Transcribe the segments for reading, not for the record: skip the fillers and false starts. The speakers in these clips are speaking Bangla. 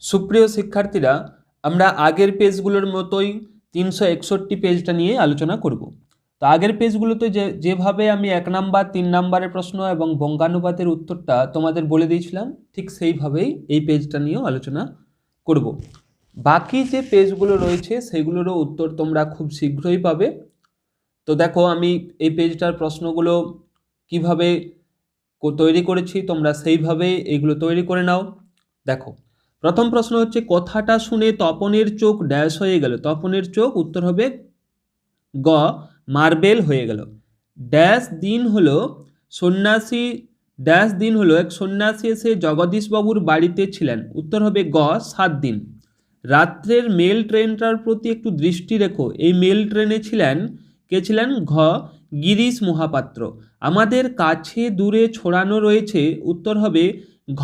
সুপ্রিয় শিক্ষার্থীরা, আমরা আগের পেজগুলোর মতোই 361 পেজটা নিয়ে আলোচনা করব। তো আগের পেজগুলোতে যেভাবে আমি 1 নাম্বার 3 নাম্বারের প্রশ্ন এবং বঙ্গানুবাদের উত্তরটা তোমাদের বলে দিয়েছিলাম, ঠিক সেইভাবেই এই পেজটা নিয়েও আলোচনা করব। বাকি যে পেজগুলো রয়েছে সেগুলোরও উত্তর তোমরা খুব শীঘ্রই পাবে। তো দেখো, আমি এই পেজটার প্রশ্নগুলো কিভাবে তৈরি করেছি, তোমরা সেইভাবেই এইগুলো তৈরি করে নাও। দেখো, প্রথম প্রশ্ন হচ্ছে, কথাটা শুনে তপনের চোখ ড্যাশ হয়ে গেল। তপনের চোখ, উত্তর হবে গ, মার্বেল হয়ে গেল। ড্যাশ দিন হলো সন্ন্যাসী, ড্যাশ দিন হলো এক সন্ন্যাসী এসে জগদীশবাবুর বাড়িতে ছিলেন। উত্তর হবে গ, 7 দিন। রাত্রের মেল ট্রেনটার প্রতি একটু দৃষ্টি রেখো। এই মেল ট্রেনে ছিলেন কে ছিলেন? ঘ, গিরিশ মহাপাত্র। আমাদের কাছে দূরে ছড়ানো রয়েছে। উত্তর হবে ঘ,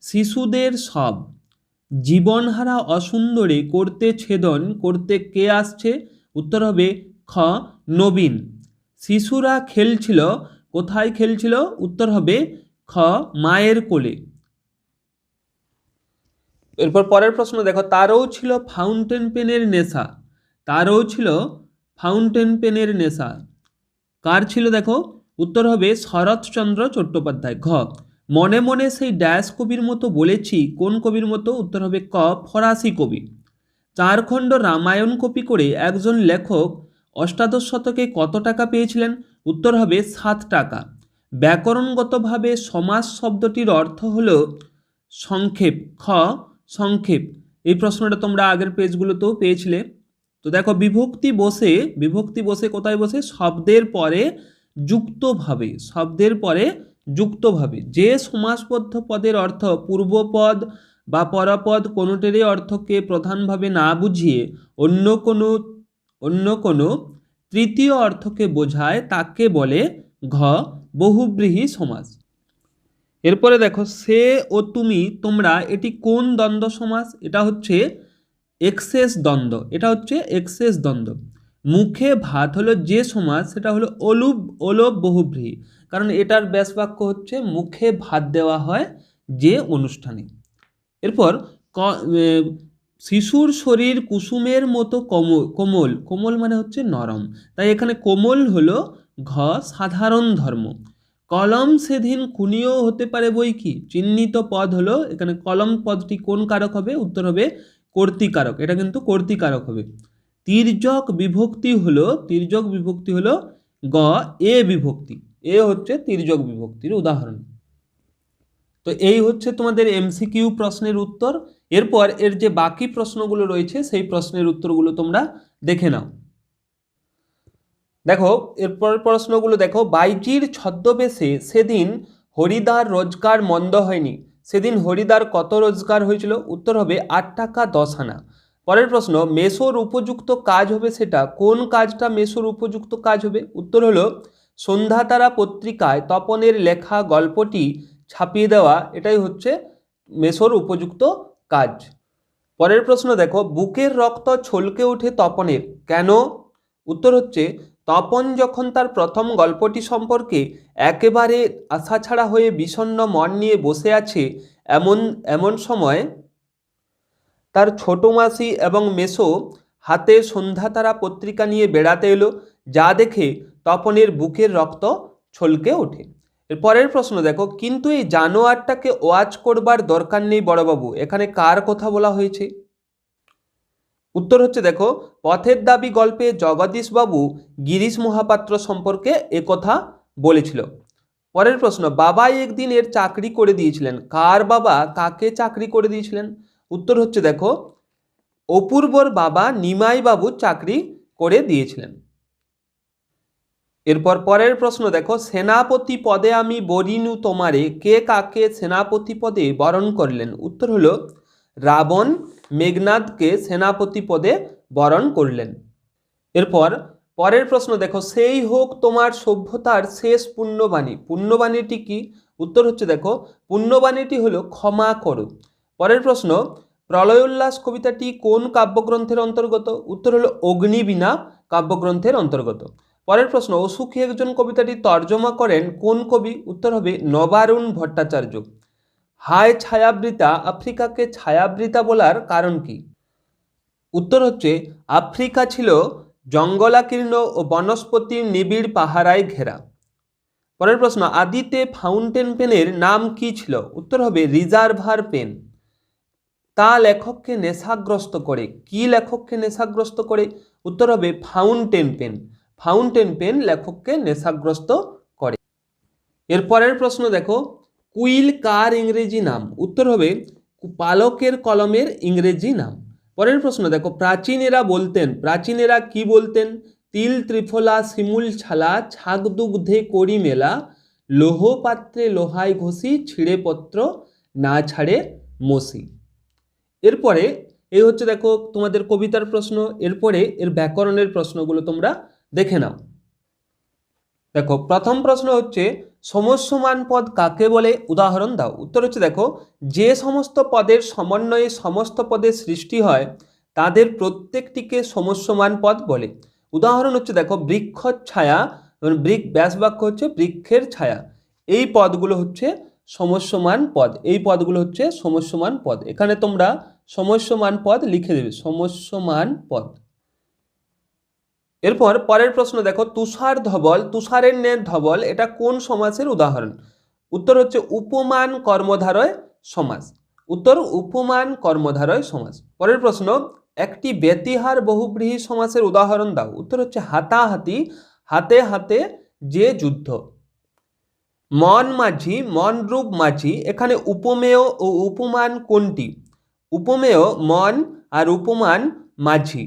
শিশুদের সব। জীবনহারা অসুন্দরে করতে ছেদন করতে কে আসছে? উত্তর হবে খ, নবীন। শিশুরা খেলছিল, কোথায় খেলছিল? উত্তর হবে খ, মায়ের কোলে। এরপর পরের প্রশ্ন দেখো, তারও ছিল ফাউন্টেন পেনের নেশা। তারও ছিল ফাউন্টেন পেনের নেশা। কার ছিল? দেখো, উত্তর হবে শরৎচন্দ্র চট্টোপাধ্যায়। ঘ, মনে মনে সেই ড্যাশ কবির মতো বলেছি। কোন কবির মতো? উত্তর হবে ক, ফরাসি কবি। 4 খণ্ড রামায়ণ কপি করে একজন লেখক অষ্টাদশ শতকে কত টাকা পেয়েছিলেন? উত্তর হবে 7 টাকা। ব্যাকরণগতভাবে সমাস শব্দটির অর্থ হল সংক্ষেপ। খ, সংক্ষেপ। এই প্রশ্নটা তোমরা আগের পেজগুলোতেও পেয়েছিলে। তো দেখো, বিভক্তি বসে কোথায় বসে? শব্দের পরে যুক্তভাবে। শব্দের পরে যুক্তভাবে। যে সমাসবদ্ধ পদের অর্থ পূর্বপদ বা পরপদ কোনোটিরই অর্থকে প্রধানভাবে না বুঝিয়ে অন্য কোনো তৃতীয় অর্থকে বোঝায় তাকে বলে ঘ, বহুব্রীহি সমাস। এরপরে দেখো, সে ও তুমি তোমরা, এটি কোন দ্বন্দ্ব সমাস? এটা হচ্ছে এক্সেস দ্বন্দ্ব। এটা হচ্ছে এক্সেস দ্বন্দ্ব। মুখে ভাত হলো যে সমাস, সেটা হলো ওলব বহুব্রীহি। কারণ এটার ব্যাস বাক্য হচ্ছে মুখে ভাত দেওয়া হয় যে অনুষ্ঠানে। এরপর শিশুর শরীর কুসুমের মতো কোমল। কোমল মানে হচ্ছে নরম, তাই এখানে কোমল হলো ঘ, সাধারণ ধর্ম। কলম সেদিন খুনিও হতে পারে বই কি? চিহ্নিত পদ হলো এখানে কলম পদটি কোন কারক হবে? উত্তর হবে কর্তৃকারক। এটা কিন্তু কর্তৃকারক হবে। তির্যক বিভক্তি হলো গ, এ বিভক্তি। এ হচ্ছে তির্যক বিভক্তির উদাহরণ। তো এই হচ্ছে তোমাদের এমসিকিউ প্রশ্নের উত্তর। এরপর এর যে বাকি প্রশ্নগুলো রয়েছে সেই প্রশ্নের উত্তরগুলো তোমরা দেখে নাও। দেখো, এরপর প্রশ্নগুলো দেখো, বাইজির ছদ্মবেশে সেদিন হরিদার রোজগার মন্দ হয়নি। সেদিন হরিদার কত রোজগার হয়েছিল? উত্তর হবে 8 টাকা 10 আনা। পরের প্রশ্ন, মেসোর উপযুক্ত কাজ হবে সেটা। কোন কাজটা মেসোর উপযুক্ত কাজ হবে? উত্তর হলো সন্ধ্যাতারা পত্রিকায় তপনের লেখা গল্পটি ছাপিয়ে দেওয়া। এটাই হচ্ছে মেসোর উপযুক্ত কাজ। পরের প্রশ্ন দেখো, বুকের রক্ত ছলকে ওঠে তপনের, কেন? উত্তর হচ্ছে, তপন যখন তার প্রথম গল্পটি সম্পর্কে একেবারে আশাছাড়া হয়ে বিষণ্ণ মন নিয়ে বসে আছে, এমন সময় তার ছোট মাসি এবং মেসো হাতে সন্ধ্যাতারা পত্রিকা নিয়ে বেড়াতে এলো, যা দেখে তপনের বুকের রক্ত ছলকে ওঠে। এর পরের প্রশ্ন দেখো, কিন্তু এই জানোয়ারটাকে ওয়াচ করবার দরকার নেই বড়বাবু। এখানে কার কথা বলা হয়েছে? উত্তর হচ্ছে, দেখো, পথের দাবি গল্পে জগদীশবাবু গিরিশ মহাপাত্র সম্পর্কে একথা বলেছিল। পরের প্রশ্ন, বাবাই একদিন এর চাকরি করে দিয়েছিলেন। কার বাবা কাকে চাকরি করে দিয়েছিলেন? উত্তর হচ্ছে, দেখো, অপূর্বর বাবা নিমাই বাবু চাকরি করে দিয়েছিলেন। এরপর পরের প্রশ্ন দেখো, সেনাপতি পদে আমি বরিনু তোমারে, কে কাকে সেনাপতি পদে বরণ করলেন? উত্তর হলো রাবণ মেঘনাদকে সেনাপতি পদে বরণ করলেন। এরপর পরের প্রশ্ন দেখো, সেই হোক তোমার সভ্যতার শেষ পুণ্যবাণী। পুণ্যবাণীটি কি? উত্তর হচ্ছে, দেখো, পুণ্যবাণীটি হলো ক্ষমা করো। পরের প্রশ্ন, প্রলয় উল্লাস কবিতাটি কোন কাব্যগ্রন্থের অন্তর্গত? উত্তর হলো অগ্নিবীণা কাব্যগ্রন্থের অন্তর্গত। পরের প্রশ্ন, অসুখী একজন কবিতাটি তর্জমা করেন কোন কবি? উত্তর হবে নবারুণ ভট্টাচার্য। হায় ছায়াবৃতা আফ্রিকাকে ছায়াবৃতা বলার কারণ কি? উত্তর হচ্ছে আফ্রিকা ছিল জঙ্গলাকীর্ণ ও বনস্পতির নিবিড় পাহারায় ঘেরা। পরের প্রশ্ন, আদিতে ফাউন্টেন পেনের নাম কি ছিল? উত্তর হবে রিজার্ভার পেন। তা লেখককে নেশাগ্রস্ত করে। কি লেখককে নেশাগ্রস্ত করে? উত্তর হবে ফাউন্টেন পেন। ফাউন্টেন পেন লেখককে নেশাগ্রস্ত করে। এরপরের প্রশ্ন দেখো, কুইল কার ইংরেজি নাম? উত্তর হবে পালকের কলমের ইংরেজি নাম। পরের প্রশ্ন দেখো, প্রাচীনেরা কি বলতেন? তিল ত্রিফলা শিমুল ছালা ছাগ দুগ্ধে করি মেলা লোহ পাত্রে লোহায় ঘষি ছিঁড়ে পত্র না ছাড়ে মসি। এরপরে এই হচ্ছে দেখো তোমাদের কবিতার প্রশ্ন। এরপরে এর ব্যাকরণের প্রশ্নগুলো তোমরা দেখে নাও। দেখো প্রথম প্রশ্ন হচ্ছে সমস্যমান পদ কাকে বলে? উদাহরণ দাও। উত্তর হচ্ছে দেখো, যে সমস্ত পদের সমন্বয়ে সমস্ত পদের সৃষ্টি হয় তাদের প্রত্যেকটিকে সমস্যমান পদ বলে। উদাহরণ হচ্ছে দেখো, বৃক্ষচ্ছায়া, ব্যাস বাক্য হচ্ছে বৃক্ষের ছায়া। এই পদগুলো হচ্ছে সমস্যমান পদ। এই পদগুলো হচ্ছে সমস্যমান পদ। এখানে তোমরা সমস্যমান পদ লিখে দেবে, সমস্যমান পদ। এরপর পরের প্রশ্ন দেখো, তুষার ধবল, তুষারের ন্যায় ধবল, এটা কোন সমাসের উদাহরণ? উত্তর হচ্ছে উপমান কর্মধারয় সমাস। উত্তর উপমান কর্মধারয় সমাস। পরের প্রশ্ন, একটি ব্যতিহার বহুব্রীহি সমাসের উদাহরণ দাও। উত্তর হচ্ছে হাতাহাতি, হাতে হাতে যে যুদ্ধ। মন মাঝি, মনরূপ মাঝি, এখানে উপমেয় ও উপমান কোনটি? উপমেয় মন আর উপমান মাঝি।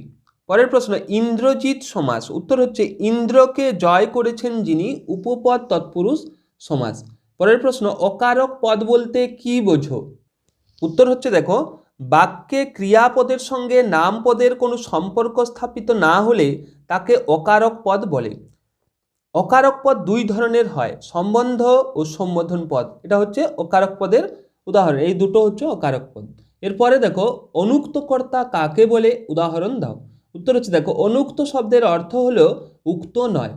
পরের প্রশ্ন, ইন্দ্রজিৎ সমাস। উত্তর হচ্ছে ইন্দ্রকে জয় করেছেন যিনি, উপপদ তৎপুরুষ সমাস। পরের প্রশ্ন, অকারক পদ বলতে কি বোঝো? উত্তর হচ্ছে দেখো, বাক্যে ক্রিয়াপদের সঙ্গে নাম পদের কোনো সম্পর্ক স্থাপিত না হলে তাকে অকারক পদ বলে। অকারক পদ দুই ধরনের হয়, সম্বন্ধ ও সম্বোধন পদ। এটা হচ্ছে অকারক পদের উদাহরণ। এই দুটো হচ্ছে অকারক পদ। এরপরে দেখো, অনুক্ত কর্তা কাকে বলে? উদাহরণ দাও। উত্তর হচ্ছে দেখো, অনুক্ত শব্দের অর্থ হলো উক্ত নয়।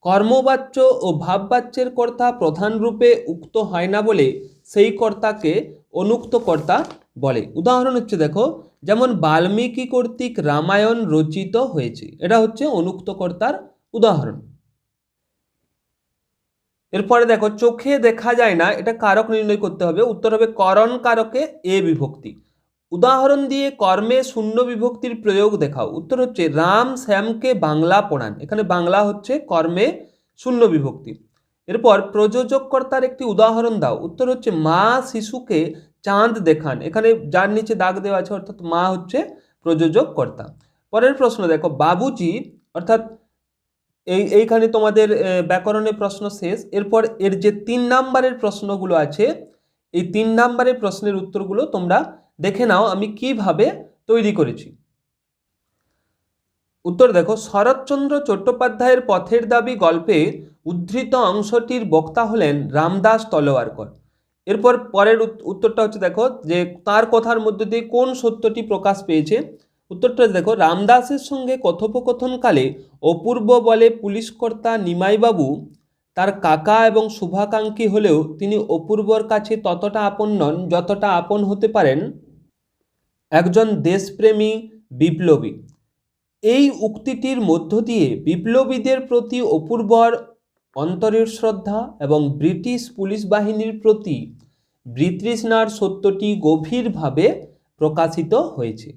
কর্মবাচ্য ও ভাববাচ্যের কর্তা প্রধান রূপে উক্ত হয় না বলে সেই কর্তাকে অনুক্ত কর্তা বলে। উদাহরণ হচ্ছে দেখো, যেমন বাল্মীকি কর্তৃক রামায়ণ রচিত হয়েছে, এটা হচ্ছে অনুক্ত কর্তার উদাহরণ। এরপরে দেখো, চোখে দেখা যায় না, এটা কারক নির্ণয় করতে হবে। উত্তর হবে করণ কারকে এ বিভক্তি। উদাহরণ দিয়ে কর্মে শূন্য বিভক্তির প্রয়োগ দেখাও। উত্তর হচ্ছে রাম শ্যামকে বাংলা পড়ান। এখানে বাংলা হচ্ছে কর্মে শূন্য বিভক্তি। এরপর প্রযোজক কর্তার একটি উদাহরণ দাও। উত্তর হচ্ছে মা শিশুকে চাঁদ দেখান। এখানে যার নিচে দাগ দেওয়া আছে অর্থাৎ মা হচ্ছে প্রযোজক কর্তা। পরের প্রশ্ন দেখো, বাবুজি, অর্থাৎ এইখানে তোমাদের ব্যাকরণের প্রশ্ন শেষ। এরপর এর যে 3 নাম্বারের প্রশ্নগুলো আছে, এই 3 নাম্বারের প্রশ্নের উত্তরগুলো তোমরা দেখে নাও আমি কিভাবে তৈরি করেছি। উত্তর দেখো, শরৎচন্দ্র চট্টোপাধ্যায়ের পথের দাবি গল্পে উদ্ধৃত অংশটির বক্তা হলেন রামদাস তলোয়ারকর। এরপর পরের উত্তরটা হচ্ছে দেখো, যে তার কথার মধ্যে দিয়ে কোন সত্যটি প্রকাশ পেয়েছে। উত্তরটা দেখো, রামদাসের সঙ্গে কথোপকথনকালে অপূর্ব বলে পুলিশকর্তা নিমাইবাবু তার কাকা এবং শুভাকাঙ্ক্ষী হলেও তিনি অপূর্বর কাছে ততটা আপন নন যতটা আপন হতে পারেন একজন দেশপ্রেমী বিপ্লবী। এই উক্তিটির মধ্য দিয়ে বিপ্লবীদের প্রতি অপূর্বর অন্তরের শ্রদ্ধা এবং ব্রিটিশ পুলিশ বাহিনীর প্রতি বিতৃষ্ণার সত্যটি গভীরভাবে প্রকাশিত হয়েছে।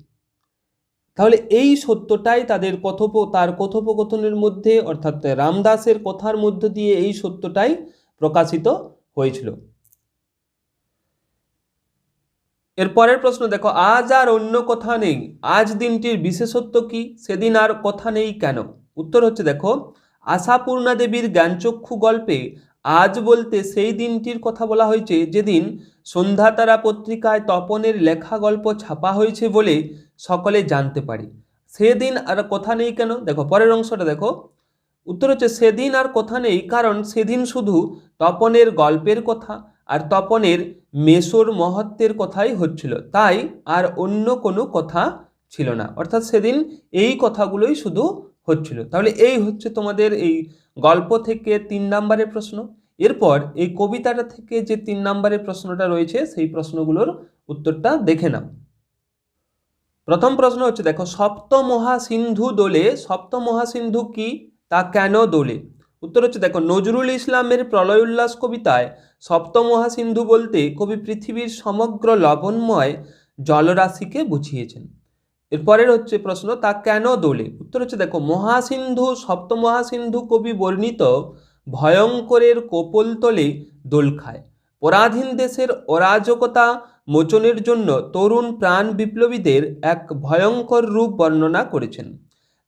তাহলে এই সত্যটাই তার কথোপকথনের মধ্যে, অর্থাৎ রামদাসের কথার মধ্য দিয়ে এই সত্যটাই প্রকাশিত হয়েছিল। এরপরের প্রশ্ন দেখো, আজ আর অন্য কথা নেই, আজ দিনটির বিশেষত্ব কি? সেদিন আর কথা নেই কেন? উত্তর হচ্ছে দেখো, আশাপূর্ণা দেবীর জ্ঞানচক্ষু গল্পে আজ বলতে সেই দিনটির কথা বলা হয়েছে যেদিন সন্ধ্যাতারা পত্রিকায় তপনের লেখা গল্প ছাপা হয়েছে বলে সকলে জানতে পারি। সেদিন আর কথা নেই কেন? দেখো পরের অংশটা দেখো। উত্তর হচ্ছে সেদিন আর কথা নেই কারণ সেদিন শুধু তপনের গল্পের কথা আর তপনের মেসোর মহত্বের কথাই হচ্ছিল, তাই আর অন্য কোনো কথা ছিল না। অর্থাৎ সেদিন এই কথাগুলোই শুধু হচ্ছিল। তাহলে এই হচ্ছে তোমাদের এই গল্প থেকে 3 নাম্বারের প্রশ্ন। এরপর এই কবিতাটা থেকে যে 3 নম্বরের প্রশ্নটা রয়েছে সেই প্রশ্নগুলোর উত্তরটা দেখে নাও। প্রথম প্রশ্ন হচ্ছে দেখো, সপ্তমহাসিন্ধু দোলে, সপ্তমহাসিন্ধু কি, তা কেন দোলে? উত্তর হচ্ছে দেখো, নজরুল ইসলামের প্রলয় উল্লাস কবিতায় সপ্তমহাসিন্ধু বলতে কবি পৃথিবীর সমগ্র লবণময় জলরাশিকে বুঝিয়েছেন। এরপরের হচ্ছে প্রশ্ন, তা কেন দোলে? উত্তর হচ্ছে দেখো, মহাসিন্ধু, সপ্তমহাসিন্ধু কবি বর্ণিত ভয়ঙ্করের কোপলতলে দোল খায়। পরাধীন দেশের অরাজকতা মোচনের জন্য তরুণ প্রাণ বিপ্লবীদের এক ভয়ঙ্কর রূপ বর্ণনা করেছেন।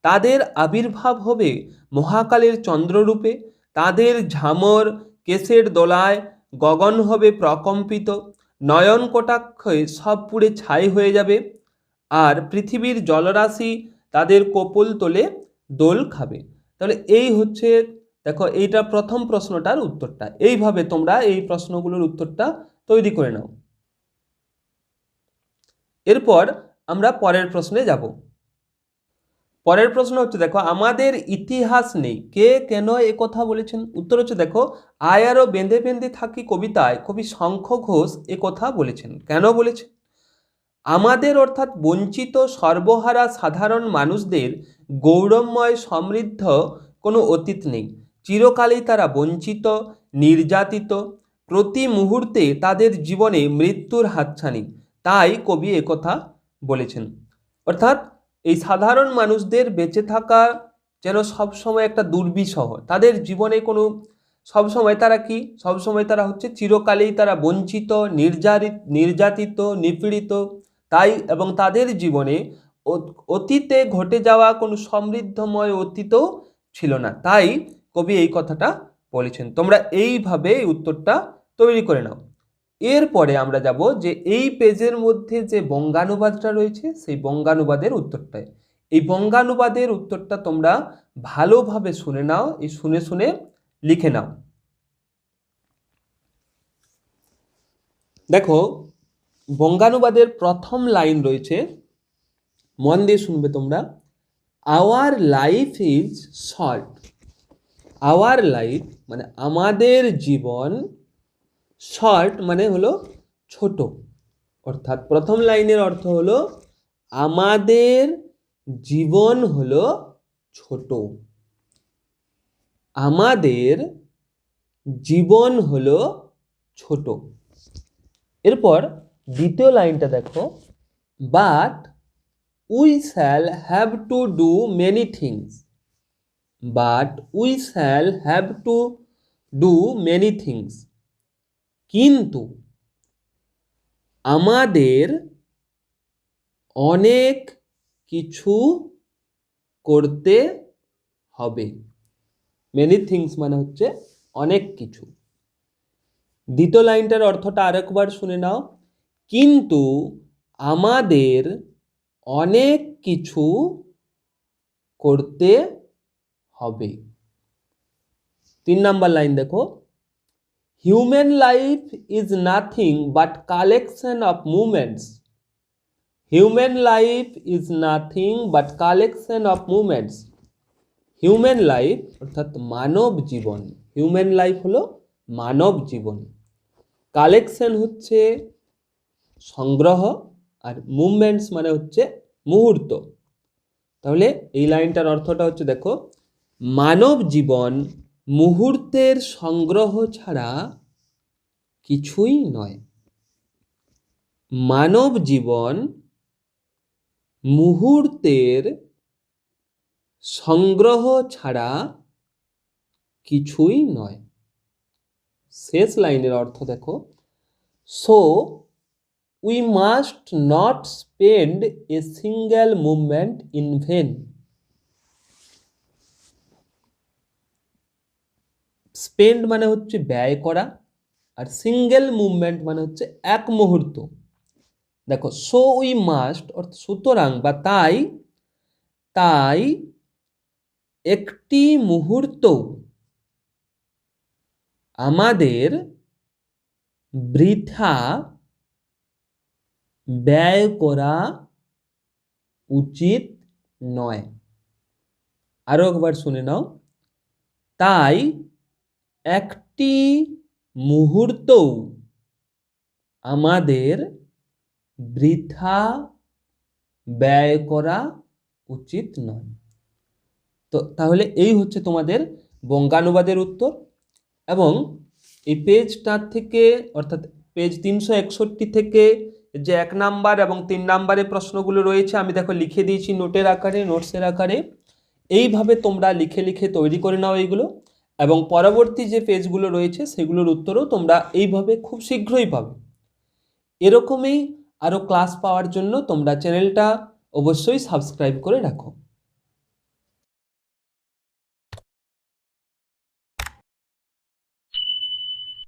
তাদের আবির্ভাব হবে মহাকালের চন্দ্ররূপে, তাদের ঝামর কেশের দোলায় গগন হবে প্রকম্পিত, নয়ন কটাক্ষে সব পুড়ে ছাই হয়ে যাবে, আর পৃথিবীর জলরাশি তাদের কোপল তোলে দোল খাবে। তাহলে এই হচ্ছে দেখো, এইটা প্রথম প্রশ্নটার উত্তরটা। এইভাবে তোমরা এই প্রশ্নগুলোর উত্তরটা তৈরি করে নাও। এরপর আমরা পরের প্রশ্নে যাব। পরের প্রশ্ন হচ্ছে দেখো, আমাদের ইতিহাস নেই, কে কেন এ কথা বলেছেন? উত্তর হচ্ছে দেখো, আয়ারও বেঁধে বেঁধে থাকি কবিতায় কবি শঙ্খ ঘোষ এ কথা বলেছেন। কেন বলেছেন? আমাদের অর্থাৎ বঞ্চিত সর্বহারা সাধারণ মানুষদের গৌরবময় সমৃদ্ধ কোনো অতীত নেই। চিরকালই তারা বঞ্চিত, নির্যাতিত, প্রতি মুহূর্তে তাদের জীবনে মৃত্যুর হাতছানি। তাই কবি একথা বলেছেন। অর্থাৎ এই সাধারণ মানুষদের বেঁচে থাকা যেন সবসময় একটা দুর্বিষহ, তাদের জীবনে কোনো সবসময় তারা কি, সবসময় তারা হচ্ছে চিরকালেই তারা বঞ্চিত, নির্যাতিত, নিপীড়িত। তাই এবং তাদের জীবনে অতীতে ঘটে যাওয়া কোনো সমৃদ্ধময় অতীতও ছিল না। তাই কবি এই কথাটা বলেছেন। তোমরা এইভাবে উত্তরটা তৈরি করে নাও। এরপরে আমরা যাব যে এই পেজের মধ্যে যে বঙ্গানুবাদটা রয়েছে সেই বঙ্গানুবাদের উত্তরটায়। এই বঙ্গানুবাদের উত্তরটা তোমরা ভালোভাবে শুনে নাও, এই শুনে শুনে লিখে নাও। দেখো, বঙ্গানুবাদের প্রথম লাইন রয়েছে, মন দিয়ে শুনবে তোমরা। Our life is short. Our life মানে আমাদের জীবন, শর্ট মানে হলো ছোট। অর্থাৎ প্রথম লাইনের অর্থ হলো আমাদের জীবন হলো ছোট, আমাদের জীবন হলো ছোট। এরপর দ্বিতীয় লাইনটা দেখো, but we shall have to do many things. But we shall have to do many things. কিন্তু আমাদের অনেক কিছু করতে হবে। মেনি থিংস মানে হচ্ছে অনেক কিছু। দ্বিতীয় লাইনটার অর্থটা আরেকবার শুনে নাও, কিন্তু আমাদের অনেক কিছু করতে হবে। 3 নাম্বার লাইন দেখো, human life is nothing but collection of movements. Human life is nothing but collection of movements. Human life অর্থাৎ মানব জীবন, হিউম্যান লাইফ হলো মানব জীবন, কালেকশন হচ্ছে সংগ্রহ, আর মুভমেন্টস মানে হচ্ছে মুহূর্ত। তাহলে এই লাইনটার অর্থটা হচ্ছে দেখো, মানব জীবন মুহূর্তের সংগ্রহ ছাড়া কিছুই নয়। মানব জীবন মুহূর্তের সংগ্রহ ছাড়া কিছুই নয়। শেষ লাইনের অর্থ দেখো, so we must not spend a single movement in when. Spend মানে হচ্ছে ব্যয় করা, আর সিঙ্গেল মুভমেন্ট মানে হচ্ছে এক মুহূর্ত। দেখো, সো উই মাস্ট অর্থাৎ সুতরাং বা তাই, তাই একটি মুহূর্ত আমাদের বৃথা ব্যয় করা উচিত নয়। আরো একবার শুনে নাও, তাই একটি মুহূর্তও আমাদের বৃথা ব্যয় করা উচিত নয়। তো তাহলে এই হচ্ছে তোমাদের বঙ্গানুবাদের উত্তর। এবং এই পেজটার থেকে অর্থাৎ পেজ 361 থেকে যে 1 নাম্বার এবং 3 নাম্বারের প্রশ্নগুলো রয়েছে আমি দেখো লিখে দিয়েছি নোটের আকারে, নোটসের আকারে। এইভাবে তোমরা লিখে লিখে তৈরি করে নাও এইগুলো, এবং পরবর্তী যে পেজগুলো রয়েছে সেগুলোর উত্তরও তোমরা এইভাবে খুব শীঘ্রই পাবে। এরকমই আরও ক্লাস পাওয়ার জন্য তোমরা চ্যানেলটা অবশ্যই সাবস্ক্রাইব করে রাখো।